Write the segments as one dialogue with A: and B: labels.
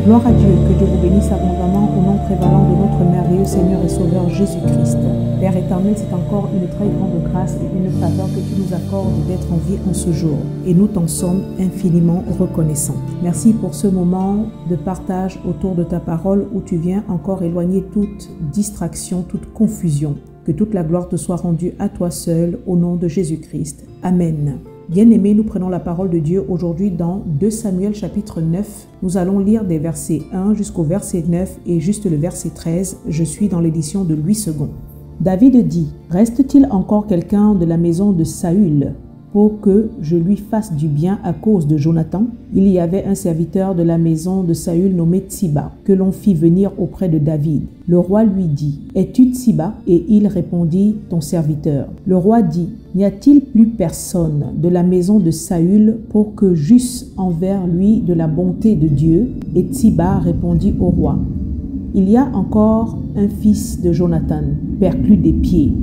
A: Gloire à Dieu, que Dieu vous bénisse abondamment au nom prévalant de notre merveilleux Seigneur et Sauveur Jésus-Christ. Père éternel, c'est encore une très grande grâce et une faveur que tu nous accordes d'être en vie en ce jour. Et nous t'en sommes infiniment reconnaissants. Merci pour ce moment de partage autour de ta parole où tu viens encore éloigner toute distraction, toute confusion. Que toute la gloire te soit rendue à toi seul, au nom de Jésus-Christ. Amen. Bien-aimés, nous prenons la parole de Dieu aujourd'hui dans 2 Samuel chapitre 9. Nous allons lire des versets 1 jusqu'au verset 9 et juste le verset 13. Je suis dans l'édition de Louis II. David dit, « Reste-t-il encore quelqu'un de la maison de Saül pour que je lui fasse du bien à cause de Jonathan ?» Il y avait un serviteur de la maison de Saül nommé Tsiba, que l'on fit venir auprès de David. Le roi lui dit, « Es-tu Tsiba » Et il répondit, « Ton serviteur. » Le roi dit, « N'y a-t-il plus personne de la maison de Saül pour que j'eusse envers lui de la bonté de Dieu ?» Et Tsiba répondit au roi, « Il y a encore un fils de Jonathan, perclus des pieds. »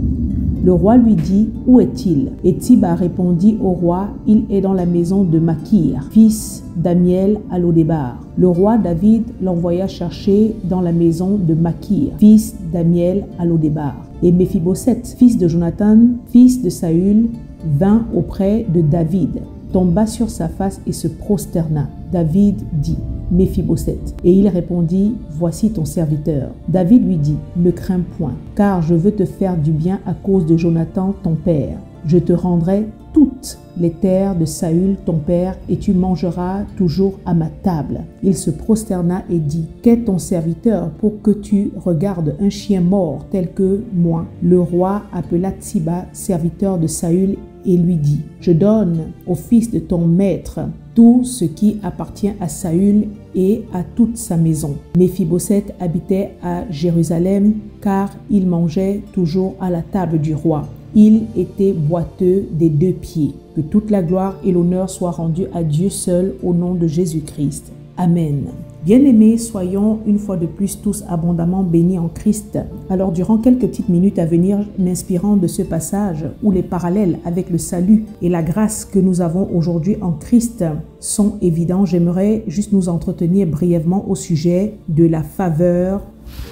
A: Le roi lui dit, « Où est-il » Et Tsiba répondit au roi, « Il est dans la maison de Makir, fils d'Amiel à Lodébar. » Le roi David l'envoya chercher dans la maison de Makir, fils d'Amiel à Lodébar. Et Méphibosheth, fils de Jonathan, fils de Saül, vint auprès de David, tomba sur sa face et se prosterna. David dit, « Méphibosheth. » Et il répondit, « Voici ton serviteur. » David lui dit, « Ne crains point, car je veux te faire du bien à cause de Jonathan ton père. Je te rendrai toutes les terres de Saül ton père, et tu mangeras toujours à ma table. » Il se prosterna et dit, « Qu'est ton serviteur pour que tu regardes un chien mort tel que moi ?» Le roi appela Tsiba, serviteur de Saül, et lui dit, « Je donne au fils de ton maître tout ce qui appartient à Saül et à toute sa maison. » Méphibosheth habitait à Jérusalem, car il mangeait toujours à la table du roi. Il était boiteux des 2 pieds. Que toute la gloire et l'honneur soient rendus à Dieu seul au nom de Jésus-Christ. Amen. Bien-aimés, soyons une fois de plus tous abondamment bénis en Christ. Alors, durant quelques petites minutes à venir, m'inspirant de ce passage où les parallèles avec le salut et la grâce que nous avons aujourd'hui en Christ sont évidents, j'aimerais juste nous entretenir brièvement au sujet de la faveur,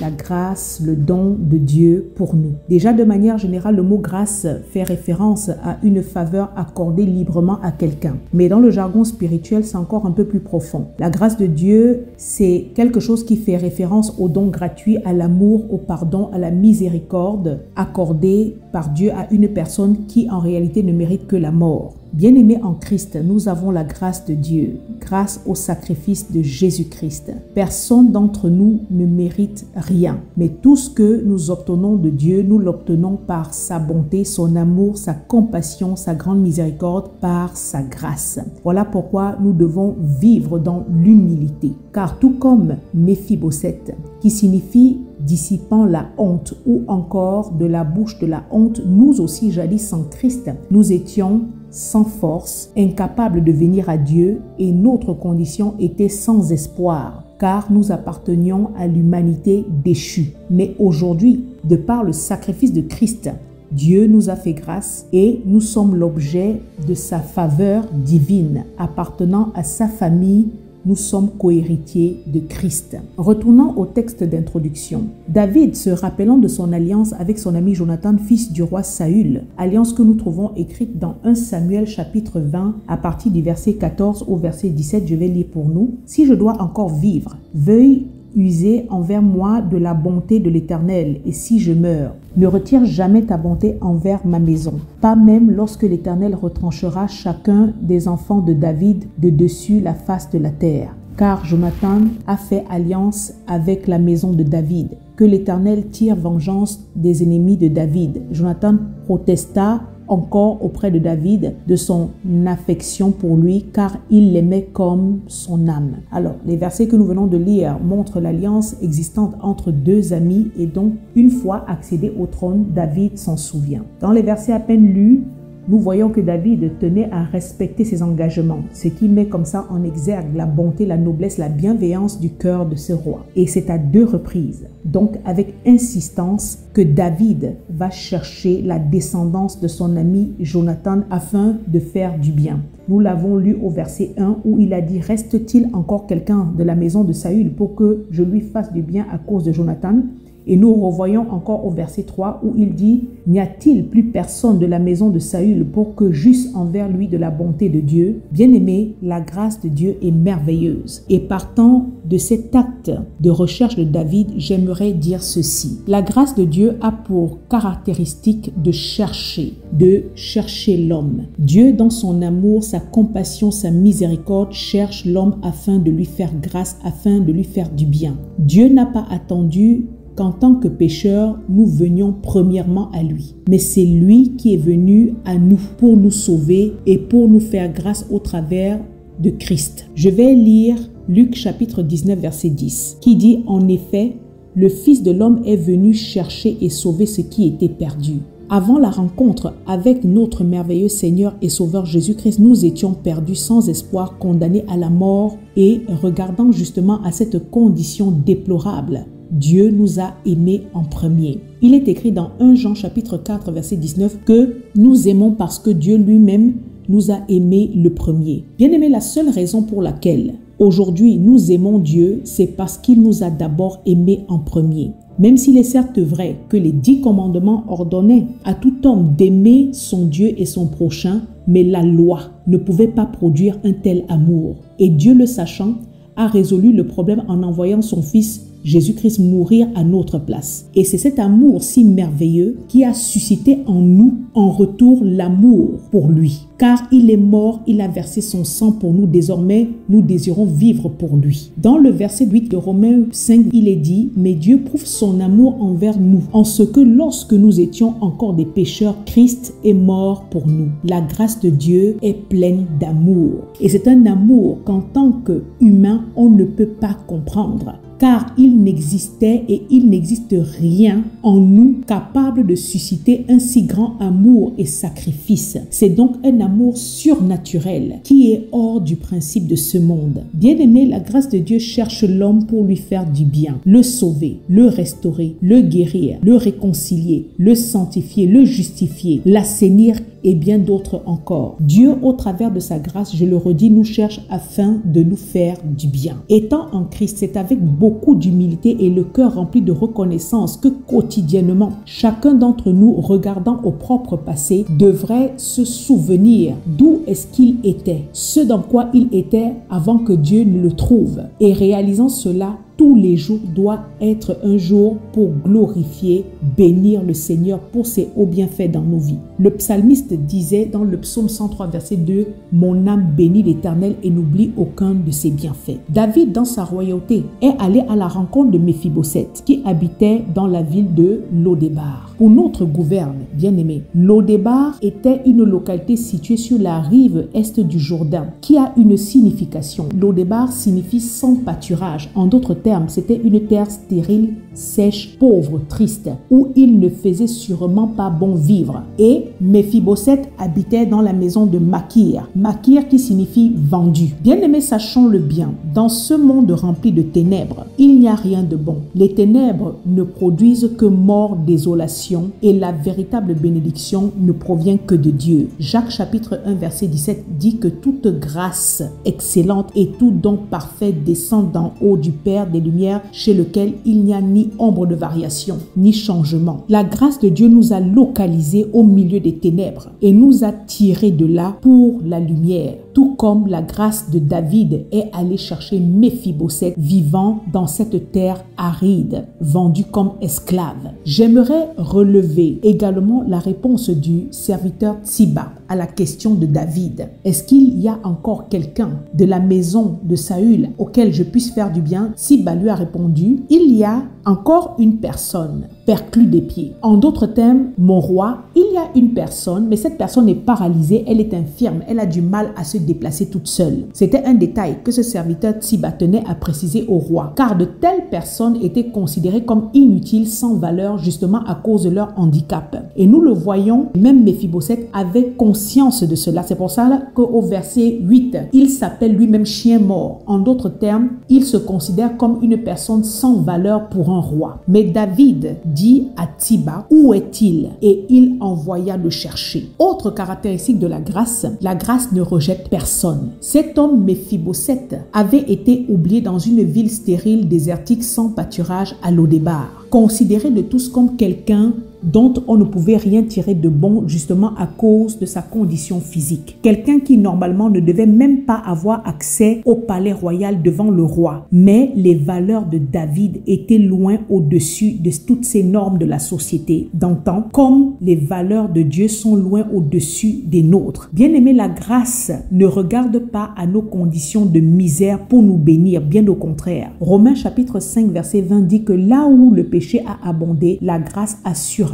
A: la grâce, le don de Dieu pour nous. Déjà, de manière générale, le mot grâce fait référence à une faveur accordée librement à quelqu'un. Mais dans le jargon spirituel, c'est encore un peu plus profond. La grâce de Dieu, c'est quelque chose qui fait référence au don gratuit, à l'amour, au pardon, à la miséricorde accordée par Dieu à une personne qui en réalité ne mérite que la mort. Bien-aimés en Christ, nous avons la grâce de Dieu, grâce au sacrifice de Jésus-Christ. Personne d'entre nous ne mérite rien, mais tout ce que nous obtenons de Dieu, nous l'obtenons par sa bonté, son amour, sa compassion, sa grande miséricorde, par sa grâce. Voilà pourquoi nous devons vivre dans l'humilité. Car tout comme Méphibosheth, qui signifie dissipant la honte ou encore de la bouche de la honte, nous aussi jadis en Christ, nous étions sans force, incapables de venir à Dieu et notre condition était sans espoir car nous appartenions à l'humanité déchue. Mais aujourd'hui, de par le sacrifice de Christ, Dieu nous a fait grâce et nous sommes l'objet de sa faveur divine, appartenant à sa famille. Nous sommes cohéritiers de Christ. Retournons au texte d'introduction. David, se rappelant de son alliance avec son ami Jonathan, fils du roi Saül, alliance que nous trouvons écrite dans 1 Samuel chapitre 20 à partir du verset 14 au verset 17, je vais lire pour nous. « Si je dois encore vivre, veuille user envers moi de la bonté de l'Éternel, et si je meurs, ne retire jamais ta bonté envers ma maison, pas même lorsque l'Éternel retranchera chacun des enfants de David de dessus la face de la terre. Car Jonathan a fait alliance avec la maison de David. Que l'Éternel tire vengeance des ennemis de David. » Jonathan protesta encore auprès de David de son affection pour lui, car il l'aimait comme son âme. Alors, les versets que nous venons de lire montrent l'alliance existante entre 2 amis et donc, une fois accédé au trône, David s'en souvient. Dans les versets à peine lus, nous voyons que David tenait à respecter ses engagements, ce qui met comme ça en exergue la bonté, la noblesse, la bienveillance du cœur de ce roi. Et c'est à 2 reprises, donc avec insistance, que David va chercher la descendance de son ami Jonathan afin de faire du bien. Nous l'avons lu au verset 1 où il a dit « Reste-t-il encore quelqu'un de la maison de Saül pour que je lui fasse du bien à cause de Jonathan ?» Et nous revoyons encore au verset 3 où il dit « N'y a-t-il plus personne de la maison de Saül pour que j'eusse envers lui de la bonté de Dieu ?» Bien-aimé, la grâce de Dieu est merveilleuse. Et partant de cet acte de recherche de David, j'aimerais dire ceci. La grâce de Dieu a pour caractéristique de chercher l'homme. Dieu, dans son amour, sa compassion, sa miséricorde, cherche l'homme afin de lui faire grâce, afin de lui faire du bien. Dieu n'a pas attendu qu'en tant que pécheurs, nous venions premièrement à lui. Mais c'est lui qui est venu à nous pour nous sauver et pour nous faire grâce au travers de Christ. Je vais lire Luc chapitre 19 verset 10 qui dit « En effet, le Fils de l'homme est venu chercher et sauver ce qui était perdu. » Avant la rencontre avec notre merveilleux Seigneur et Sauveur Jésus-Christ, nous étions perdus sans espoir, condamnés à la mort et regardant justement à cette condition déplorable, Dieu nous a aimés en premier. Il est écrit dans 1 Jean chapitre 4 verset 19 que nous aimons parce que Dieu lui-même nous a aimés le premier. Bien-aimés, la seule raison pour laquelle aujourd'hui nous aimons Dieu, c'est parce qu'il nous a d'abord aimés en premier. Même s'il est certes vrai que les 10 commandements ordonnaient à tout homme d'aimer son Dieu et son prochain, mais la loi ne pouvait pas produire un tel amour. Et Dieu le sachant, a résolu le problème en envoyant son Fils Jésus-Christ mourir à notre place. Et c'est cet amour si merveilleux qui a suscité en nous, en retour, l'amour pour lui. Car il est mort, il a versé son sang pour nous. Désormais, nous désirons vivre pour lui. Dans le verset 8 de Romains 5, il est dit « Mais Dieu prouve son amour envers nous, en ce que lorsque nous étions encore des pécheurs, Christ est mort pour nous. » La grâce de Dieu est pleine d'amour. Et c'est un amour qu'en tant qu'humain, on ne peut pas comprendre. Car il n'existait et il n'existe rien en nous capable de susciter un si grand amour et sacrifice. C'est donc un amour surnaturel qui est hors du principe de ce monde. Bien-aimé, la grâce de Dieu cherche l'homme pour lui faire du bien, le sauver, le restaurer, le guérir, le réconcilier, le sanctifier, le justifier, l'assainir et bien d'autres encore. Dieu, au travers de sa grâce, je le redis, nous cherche afin de nous faire du bien. Étant en Christ, c'est avec beaucoup d'humilité et le cœur rempli de reconnaissance que quotidiennement, chacun d'entre nous, regardant au propre passé, devrait se souvenir d'où est-ce qu'il était, ce dans quoi il était avant que Dieu ne le trouve. Et réalisant cela, tous les jours doit être un jour pour glorifier, bénir le Seigneur pour ses hauts bienfaits dans nos vies. Le psalmiste disait dans le psaume 103 verset 2 « Mon âme bénit l'Éternel et n'oublie aucun de ses bienfaits ». David, dans sa royauté, est allé à la rencontre de Méphibosheth qui habitait dans la ville de Lodébar. Pour notre gouverne, bien-aimé, Lodébar était une localité située sur la rive est du Jourdain qui a une signification. Lodébar signifie sans pâturage. En d'autres termes, c'était une terre stérile, sèche, pauvre, triste, où il ne faisait sûrement pas bon vivre. Et Méphibosheth habitait dans la maison de Makir. Makir qui signifie vendu. Bien-aimé, sachons le bien. Dans ce monde rempli de ténèbres, il n'y a rien de bon. Les ténèbres ne produisent que mort, désolation, et la véritable bénédiction ne provient que de Dieu. Jacques chapitre 1 verset 17 dit que toute grâce excellente et tout don parfait descend d'en haut du Père des Lumières, chez lequel il n'y a ni ombre de variation, ni changement. La grâce de Dieu nous a localisés au milieu des ténèbres et nous a tirés de là pour la lumière. Tout comme la grâce de David est allée chercher Méphibosheth vivant dans cette terre aride, vendu comme esclave. J'aimerais relever également la réponse du serviteur Tsiba à la question de David. Est-ce qu'il y a encore quelqu'un de la maison de Saül auquel je puisse faire du bien? Tsiba lui a répondu, il y a Encore une personne perclue des pieds. En d'autres termes, mon roi, il y a une personne, mais cette personne est paralysée, elle est infirme, elle a du mal à se déplacer toute seule. C'était un détail que ce serviteur Tsiba tenait à préciser au roi, car de telles personnes étaient considérées comme inutiles, sans valeur, justement à cause de leur handicap. Et nous le voyons, même Méphibosheth avait conscience de cela. C'est pour ça qu'au verset 8, il s'appelle lui-même chien mort. En d'autres termes, il se considère comme une personne sans valeur pour un roi. Mais David dit à Tsiba, où est-il? Et il envoya le chercher. Autre caractéristique de la grâce ne rejette personne. Cet homme Méphibosheth avait été oublié dans une ville stérile, désertique, sans pâturage à Lo-débar, considéré de tous comme quelqu'un dont on ne pouvait rien tirer de bon justement à cause de sa condition physique. Quelqu'un qui normalement ne devait même pas avoir accès au palais royal devant le roi. Mais les valeurs de David étaient loin au-dessus de toutes ces normes de la société d'antan, comme les valeurs de Dieu sont loin au-dessus des nôtres. Bien-aimé, la grâce ne regarde pas à nos conditions de misère pour nous bénir, bien au contraire. Romains chapitre 5 verset 20 dit que là où le péché a abondé, la grâce a surabondé.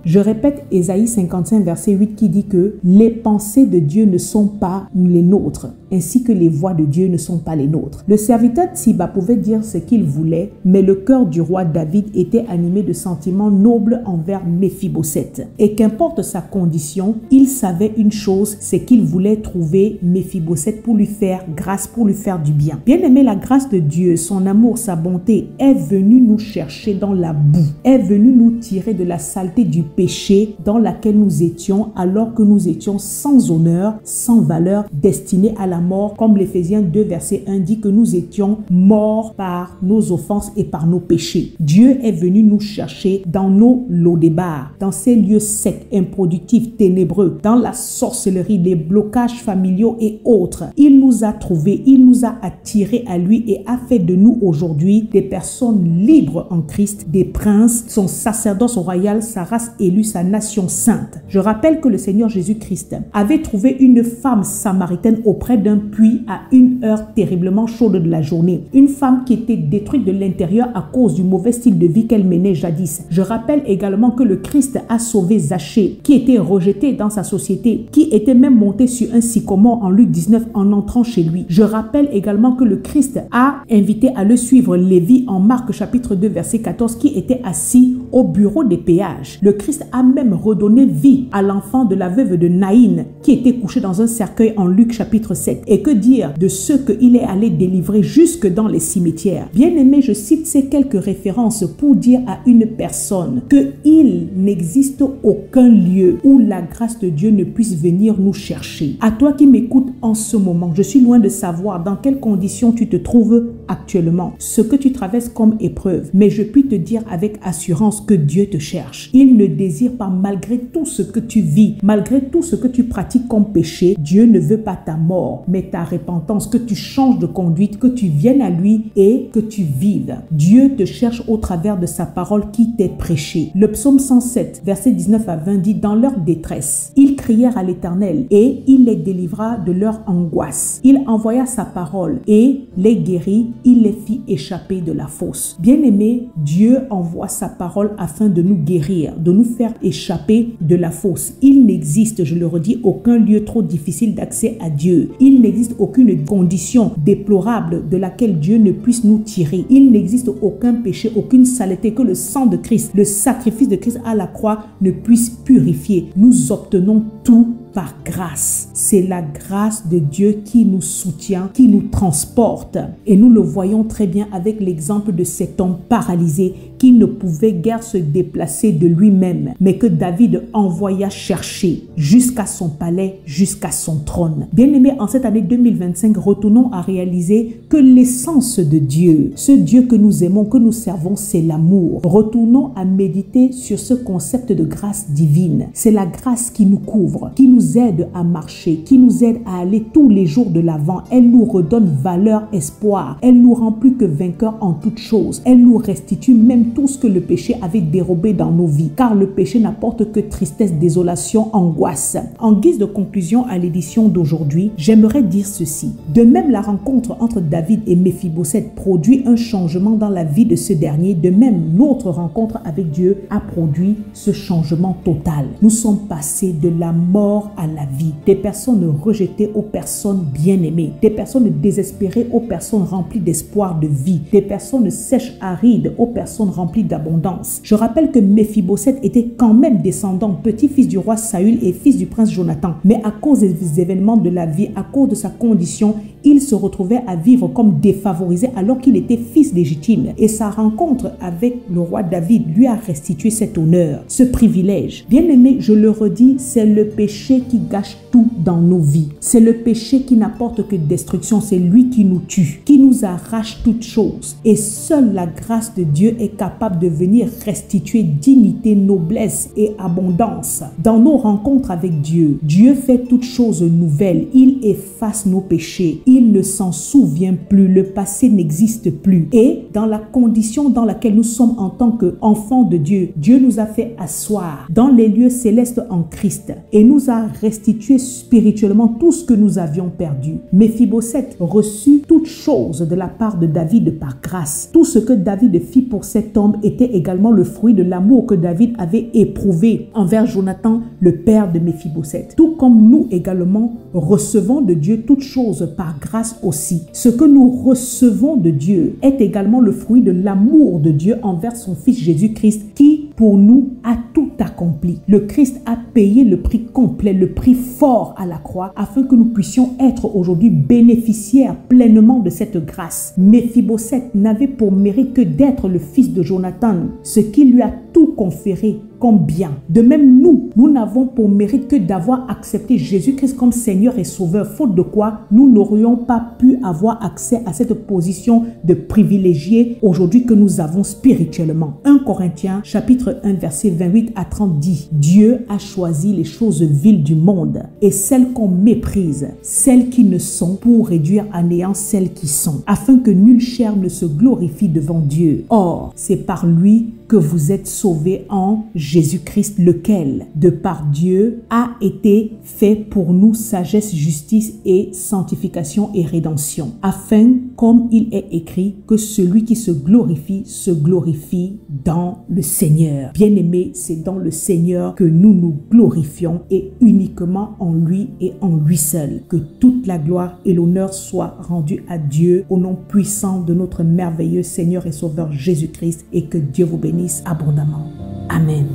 A: Je répète Ésaïe 55 verset 8 qui dit que les pensées de Dieu ne sont pas les nôtres, ainsi que les voies de Dieu ne sont pas les nôtres. Le serviteur Tsiba pouvait dire ce qu'il voulait, mais le cœur du roi David était animé de sentiments nobles envers Méphibosheth. Et qu'importe sa condition, il savait une chose, c'est qu'il voulait trouver Méphibosheth pour lui faire grâce, pour lui faire du bien. Bien aimé, la grâce de Dieu, son amour, sa bonté est venue nous chercher dans la boue, est venue nous tirer de la saleté du péché dans laquelle nous étions alors que nous étions sans honneur, sans valeur, destinés à la mort, comme l'Éphésiens 2 verset 1 dit que nous étions morts par nos offenses et par nos péchés. Dieu est venu nous chercher dans nos Lo-débar, dans ces lieux secs, improductifs, ténébreux, dans la sorcellerie, les blocages familiaux et autres. Il nous a trouvés, il nous a attirés à lui et a fait de nous aujourd'hui des personnes libres en Christ, des princes, son sacerdoce royal, sa race élue, sa nation sainte. Je rappelle que le Seigneur Jésus-Christ avait trouvé une femme samaritaine auprès d'un puits à une heure terriblement chaude de la journée. Une femme qui était détruite de l'intérieur à cause du mauvais style de vie qu'elle menait jadis. Je rappelle également que le Christ a sauvé Zachée, qui était rejeté dans sa société, qui était même monté sur un sycomore en Luc 19 en entrant chez lui. Je rappelle également que le Christ a invité à le suivre Lévi en Marc chapitre 2 verset 14 qui était assis au bureau des péages. Le Christ a même redonné vie à l'enfant de la veuve de Naïn qui était couché dans un cercueil en Luc chapitre 7. Et que dire de ceux qu'il est allé délivrer jusque dans les cimetières. Bien aimé, je cite ces quelques références pour dire à une personne qu'il n'existe aucun lieu où la grâce de Dieu ne puisse venir nous chercher. À toi qui m'écoutes en ce moment, je suis loin de savoir dans quelles conditions tu te trouves actuellement, ce que tu traverses comme épreuve, mais je puis te dire avec assurance que Dieu te cherche. Il ne désire pas, malgré tout ce que tu vis, malgré tout ce que tu pratiques comme péché, Dieu ne veut pas ta mort, mais ta repentance, que tu changes de conduite, que tu viennes à lui et que tu vives. Dieu te cherche au travers de sa parole qui t'est prêchée. Le psaume 107, versets 19 à 20 dit: dans leur détresse, ils crièrent à l'Éternel et il les délivra de leur angoisse. Il envoya sa parole et les guérit, il les fit échapper de la fosse. Bien-aimé, Dieu envoie sa parole afin de nous guérir, de nous faire échapper de la fosse. Il n'existe, je le redis, aucun lieu trop difficile d'accès à Dieu. Il n'existe aucune condition déplorable de laquelle Dieu ne puisse nous tirer. Il n'existe aucun péché, aucune saleté que le sang de Christ, le sacrifice de Christ à la croix ne puisse purifier. Nous obtenons tout par grâce. C'est la grâce de Dieu qui nous soutient, qui nous transporte. Et nous le voyons très bien avec l'exemple de cet homme paralysé qui ne pouvait guère se déplacer de lui-même, mais que David envoya chercher jusqu'à son palais, jusqu'à son trône. Bien-aimés, en cette année 2025, retournons à réaliser que l'essence de Dieu, ce Dieu que nous aimons, que nous servons, c'est l'amour. Retournons à méditer sur ce concept de grâce divine. C'est la grâce qui nous couvre, qui nous aide à marcher, qui nous aide à aller tous les jours de l'avant. Elle nous redonne valeur, espoir. Elle nous rend plus que vainqueurs en toutes choses. Elle nous restitue même tout ce que le péché avait dérobé dans nos vies, car le péché n'apporte que tristesse, désolation, angoisse. En guise de conclusion à l'édition d'aujourd'hui, j'aimerais dire ceci. De même, la rencontre entre David et Méphibosheth produit un changement dans la vie de ce dernier. De même, notre rencontre avec Dieu a produit ce changement total. Nous sommes passés de la mort à la vie, des personnes rejetées aux personnes bien-aimées, des personnes désespérées aux personnes remplies d'espoir de vie, des personnes sèches, arides aux personnes remplies d'abondance. Je rappelle que Méphibosheth était quand même descendant, petit-fils du roi Saül et fils du prince Jonathan. Mais à cause des événements de la vie, à cause de sa condition, il se retrouvait à vivre comme défavorisé alors qu'il était fils légitime. Et sa rencontre avec le roi David lui a restitué cet honneur, ce privilège. Bien aimé, je le redis, c'est le péché qui gâche tout dans nos vies. C'est le péché qui n'apporte que destruction. C'est lui qui nous tue, qui nous arrache toutes choses. Et seule la grâce de Dieu est capable de venir restituer dignité, noblesse et abondance. Dans nos rencontres avec Dieu, Dieu fait toutes choses nouvelles. Il efface nos péchés. Il ne s'en souvient plus. Le passé n'existe plus. Et dans la condition dans laquelle nous sommes en tant qu'enfants de Dieu, Dieu nous a fait asseoir dans les lieux célestes en Christ et nous a restitué spirituellement tout ce que nous avions perdu. Méphibosheth reçut toutes choses de la part de David par grâce. Tout ce que David fit pour cet homme était également le fruit de l'amour que David avait éprouvé envers Jonathan, le père de Méphibosheth. Tout comme nous également recevons de Dieu toutes choses par grâce aussi. Ce que nous recevons de Dieu est également le fruit de l'amour de Dieu envers son Fils Jésus-Christ qui, pour nous, a tout accompli. Le Christ a payé le prix complet, le prix fort à la croix, afin que nous puissions être aujourd'hui bénéficiaires pleinement de cette grâce. Méphibosheth n'avait pour mérite que d'être le fils de Jonathan, ce qui lui a tout conféré comme bien. De même, nous n'avons pour mérite que d'avoir accepté Jésus-Christ comme Seigneur et Sauveur, faute de quoi nous n'aurions pas pu avoir accès à cette position de privilégié aujourd'hui que nous avons spirituellement. 1 Corinthiens chapitre 1 verset 28 à 30 dit: Dieu a choisi les choses viles du monde et celles qu'on méprise, celles qui ne sont, pour réduire à néant celles qui sont, afin que nulle chair ne se glorifie devant Dieu. Or, c'est par lui que vous êtes sauvés en Jésus-Christ, lequel, de par Dieu, a été fait pour nous sagesse, justice et sanctification et rédemption, afin, comme il est écrit, que celui qui se glorifie dans le Seigneur. Bien-aimés, c'est dans le Seigneur que nous nous glorifions et uniquement en lui et en lui seul. Que toute la gloire et l'honneur soient rendus à Dieu au nom puissant de notre merveilleux Seigneur et Sauveur Jésus-Christ, et que Dieu vous bénisse abondamment. Amen.